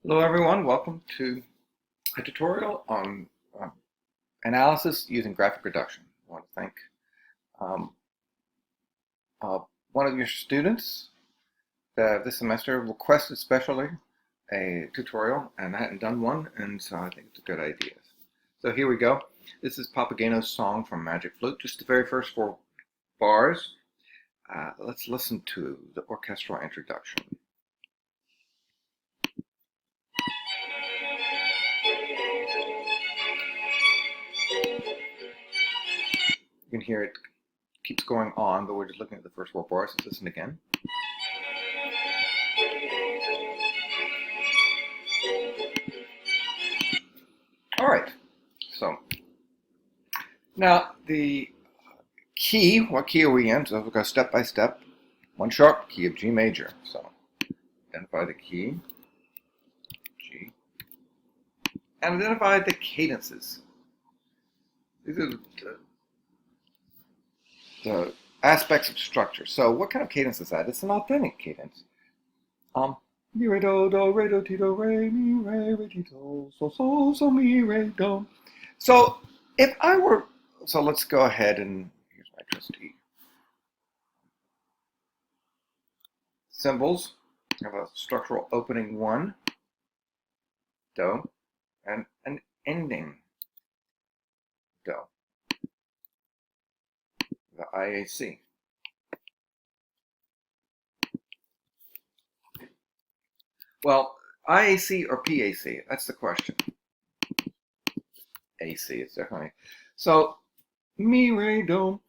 Hello everyone, welcome to a tutorial on analysis using graphic reduction. I want to thank um, uh, one of your students this semester requested specially a tutorial, and I hadn't done one, and so I think it's a good idea. So here we go. This is Papageno's song from Magic Flute, just the very first 4 bars. Let's listen to the orchestral introduction. You can hear it keeps going on, but we're just looking at the first 4 bars. Let's listen again. All right, so now the key, what key are we in? So we'll go step by step. 1 sharp, key of G major. So identify the key, G, and identify the cadences. These are the aspects of structure. So what kind of cadence is that? It's an authentic cadence. Mi, re, do, ti, do, re, mi, re, ti, do, so, mi, re, do. So if I were, so let's go ahead and, here's my trusty symbols. I have a structural opening 1, do, and an ending, do, the IAC. Well, IAC or PAC, that's the question. AC is definitely. So, mi, re, do.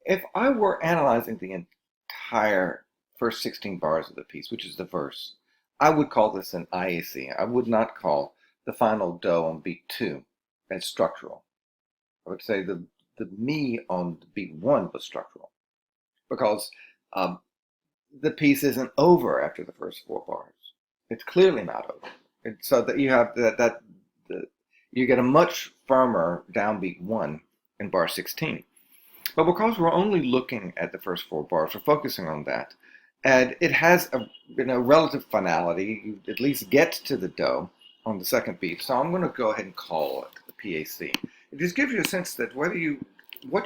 If I were analyzing the entire first 16 bars of the piece, which is the verse, I would call this an IAC. I would not call the final do on beat 2 as structural. I would say the mi on beat 1 was structural, because the piece isn't over after the first 4 bars. It's clearly not over. So that you have you get a much firmer downbeat 1 in bar 16. But because we're only looking at the first 4 bars, we're focusing on that. And it has a relative finality. You at least get to the do on the second beat. So I'm going to go ahead and call it the PAC. It just gives you a sense that what you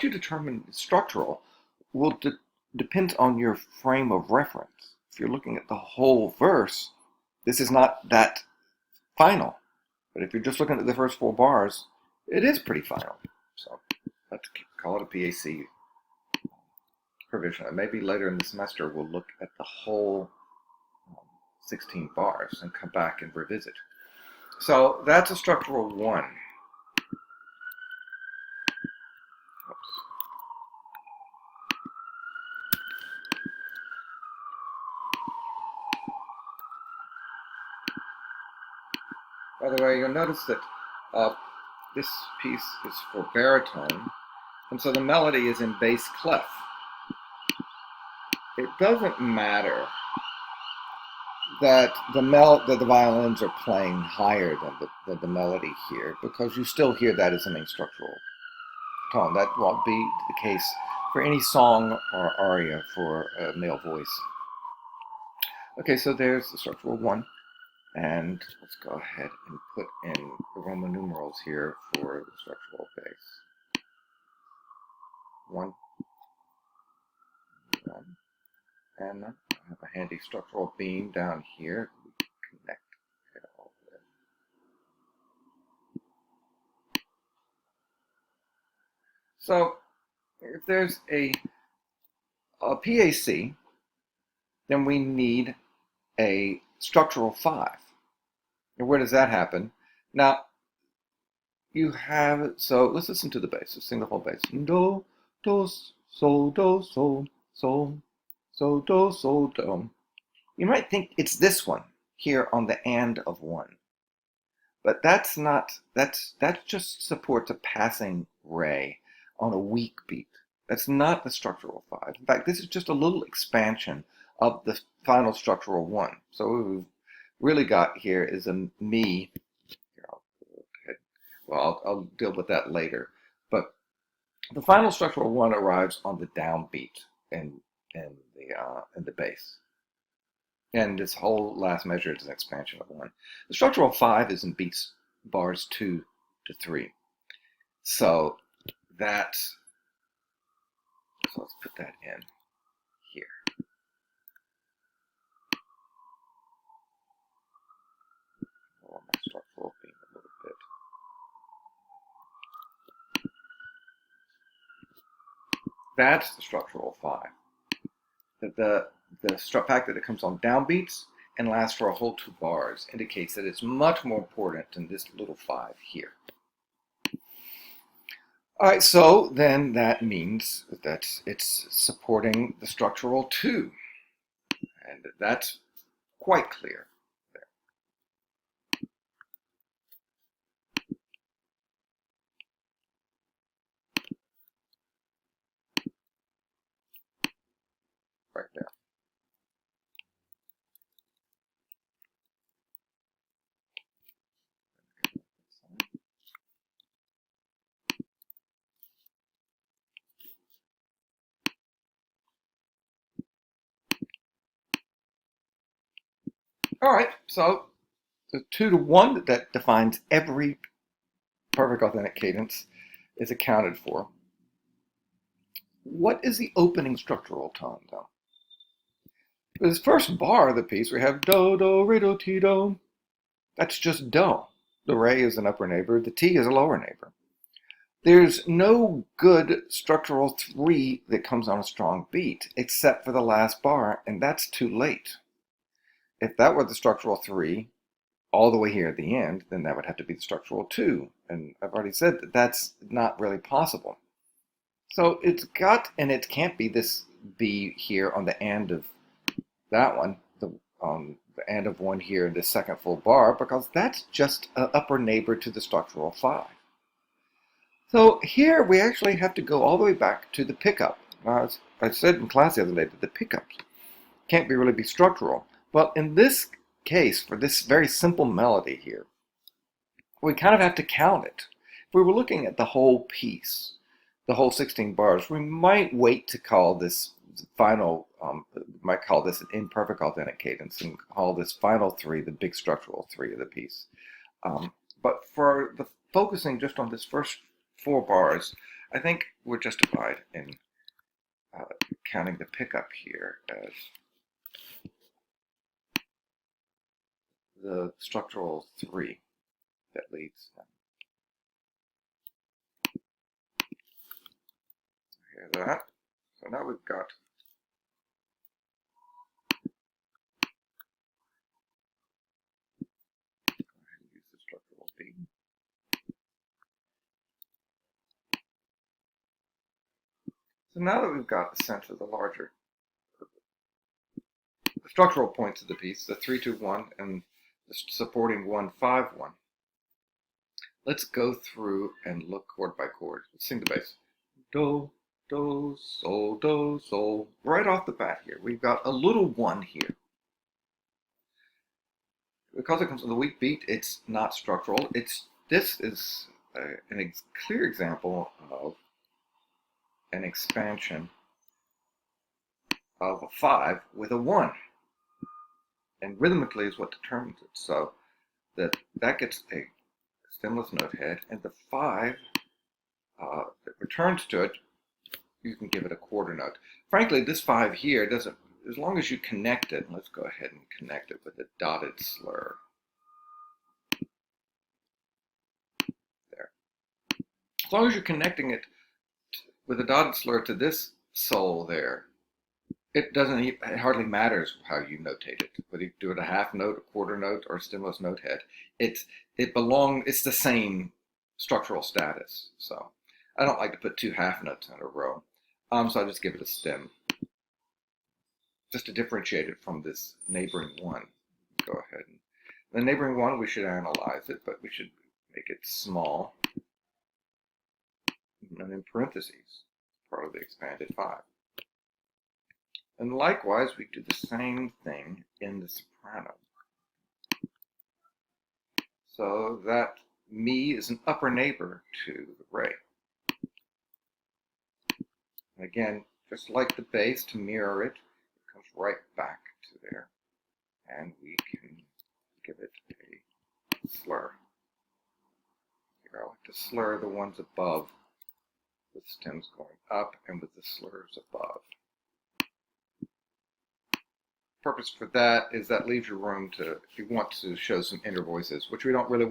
determine is structural will depend on your frame of reference. If you're looking at the whole verse, this is not that final. But if you're just looking at the first 4 bars, it is pretty final. So let's call it a PAC provision. And maybe later in the semester we'll look at the whole 16 bars and come back and revisit. So that's a structural 1. By the way, you'll notice that this piece is for baritone, and so the melody is in bass clef. It doesn't matter that the violins are playing higher than the melody here, because you still hear that as the main structural tone. That won't be the case for any song or aria for a male voice. Okay, so there's the structural 1. And let's go ahead and put in the Roman numerals here for the structural bass. 1, 1, and I have a handy structural beam down here. We can connect it all with. So if there's a PAC, then we need a structural 5. And where does that happen? Now, you have, so let's listen to the bass. Let's sing the whole bass. Do, do, so, do, so, so, so, do, so, do. You might think it's this one here on the and of 1. But that's not, that just supports a passing re on a weak beat. That's not the structural 5. In fact, this is just a little expansion of the final structural 1. So what we've really got here is a mi. Well, I'll deal with that later. But the final structural 1 arrives on the downbeat in the bass. And this whole last measure is an expansion of 1. The structural 5 is in beats bars 2 to 3. So that's, so let's put that in here. Lower my structural beam a little bit. That's the structural 5. The fact that it comes on downbeats and lasts for a whole 2 bars indicates that it's much more important than this little 5 here. All right, so then that means that it's supporting the structural 2, and that's quite clear there. Right there. All right, so the 2 to 1 that defines every perfect authentic cadence is accounted for. What is the opening structural tone, though? For this first bar of the piece, we have do, do, re, do, ti, do. That's just do. The re is an upper neighbor, the ti is a lower neighbor. There's no good structural 3 that comes on a strong beat, except for the last bar, and that's too late. If that were the structural 3, all the way here at the end, then that would have to be the structural 2. And I've already said that that's not really possible. So it's got, and it can't be this B here on the end of that one, the end of 1 here in the second full bar, because that's just an upper neighbor to the structural 5. So here we actually have to go all the way back to the pickup. As I said in class the other day that the pickups can't really be structural. Well, in this case, for this very simple melody here, we kind of have to count it. If we were looking at the whole piece, the whole 16 bars, we might wait to call this final, we might call this an imperfect authentic cadence and call this final 3 the big structural 3 of the piece. But for the focusing just on this first 4 bars, I think we're justified in counting the pickup here as the structural 3 that leads them. Hear that? So now we've got use the structural B. So now that we've got a sense of the larger the structural points of the piece, the 3, 2, 1, and the supporting 1, 5, 1. Let's go through and look chord by chord. Let's sing the bass. Do, do, sol, do, sol. Right off the bat here, we've got a little 1 here. Because it comes with a weak beat, it's not structural. This is a clear example of an expansion of a 5 with a 1. And rhythmically is what determines it. So that gets a stemless note head, and the 5 that returns to it, you can give it a quarter note. Frankly, this 5 here doesn't, as long as you connect it, let's go ahead and connect it with a dotted slur. There. As long as you're connecting it with a dotted slur to this soul there, it hardly matters how you notate it. Whether you do it a half note, a quarter note, or a stemless note head. It's the same structural status. So I don't like to put 2 half notes in a row. So I just give it a stem. Just to differentiate it from this neighboring 1. Go ahead. The neighboring 1, we should analyze it, but we should make it small. And in parentheses, part of the expanded 5. And likewise, we do the same thing in the soprano. So that mi is an upper neighbor to the re. And again, just like the bass, to mirror it, it comes right back to there. and we can give it a slur. Here I like to slur the ones above with stems going up and with the slurs above. Purpose for that is that leaves you room to, if you want to show some inner voices, which we don't really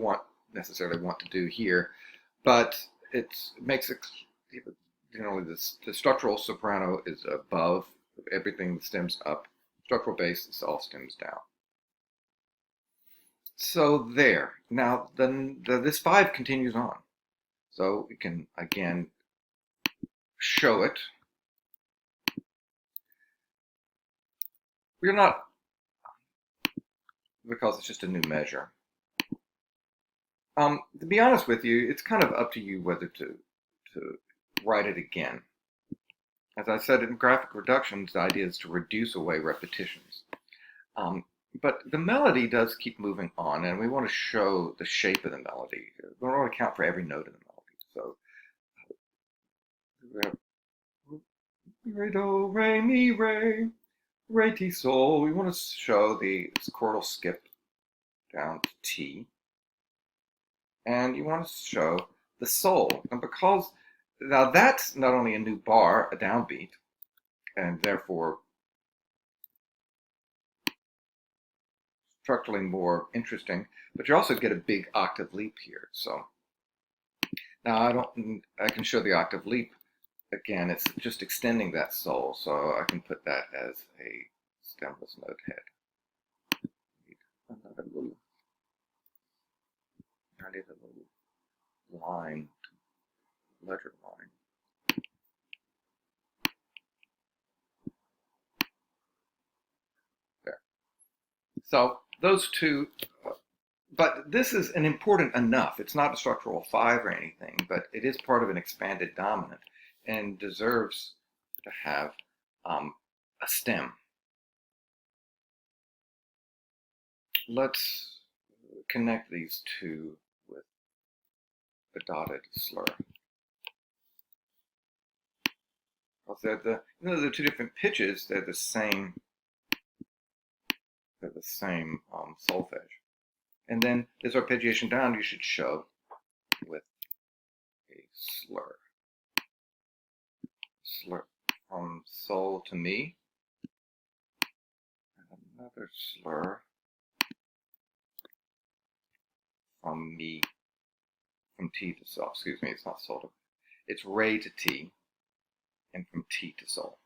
necessarily want to do here, but it makes it, generally the structural soprano is above everything, stems up. Structural bass is all stems down. So there. Now then, this 5 continues on. So we can again show it. We're not, because it's just a new measure. To be honest with you, it's kind of up to you whether to write it again. As I said, in graphic reductions, the idea is to reduce away repetitions. But the melody does keep moving on, and we want to show the shape of the melody. We don't want to count for every note in the melody. So we have re, do, re, mi, re, re, ti, sol. We want to show the chordal skip down to T. And you want to show the sol. And because now that's not only a new bar, a downbeat, and therefore structurally more interesting, but you also get a big octave leap here. So now I can show the octave leap again. It's just extending that sol, so I can put that as a stemless note head. I need a little line, ledger line. There. So those two, but this is an important enough. It's not a structural 5 or anything, but it is part of an expanded dominant and deserves to have a stem. Let's connect these two with a dotted slur. They're the two different pitches. They're the same. They're the same solfege. And then this arpeggiation down you should show with a slur. Slur from sol to mi. And another slur from mi, from T to sol. Excuse me, it's not sol to, it's re to T, and from T to sol.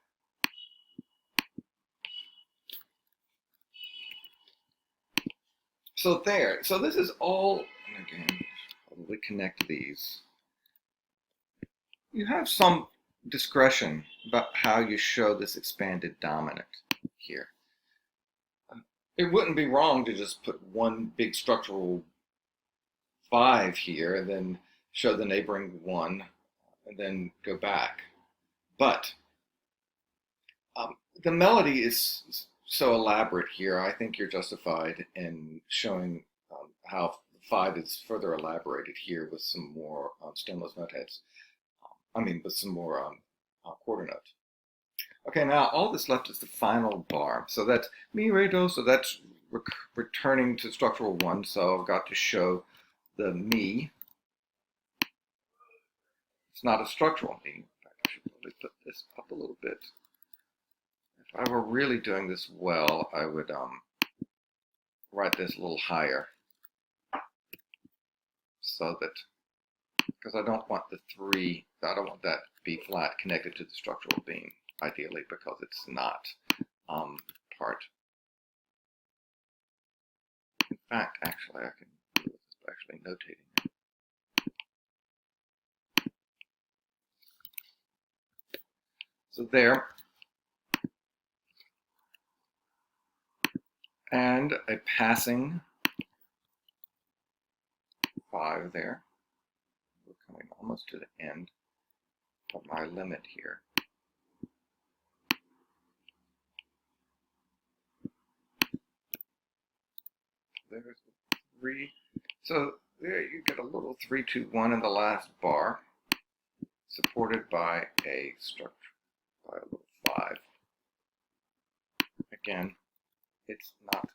So there. So this is all, and again, probably connect these. You have some discretion about how you show this expanded dominant here. It wouldn't be wrong to just put one big structural 5 here and then show the neighboring 1 and then go back. But the melody is so elaborate here, I think you're justified in showing how 5 is further elaborated here with some more stemless note heads. With some more quarter notes. Okay, now all that's left is the final bar. So that's mi, re, do. So that's returning to structural 1. So I've got to show the mi. It's not a structural mi. In fact, I should probably put this up a little bit. If I were really doing this well, I would write this a little higher, so that, because I don't want the 3, I don't want that B flat connected to the structural beam, ideally, because it's not part. In fact, actually, I can do this by actually notating it. So there. And a passing 5 there. We're coming almost to the end of my limit here. There's the 3. So there you get a little 3, 2, 1 in the last bar, supported by a structure, by a little 5. Again, it's not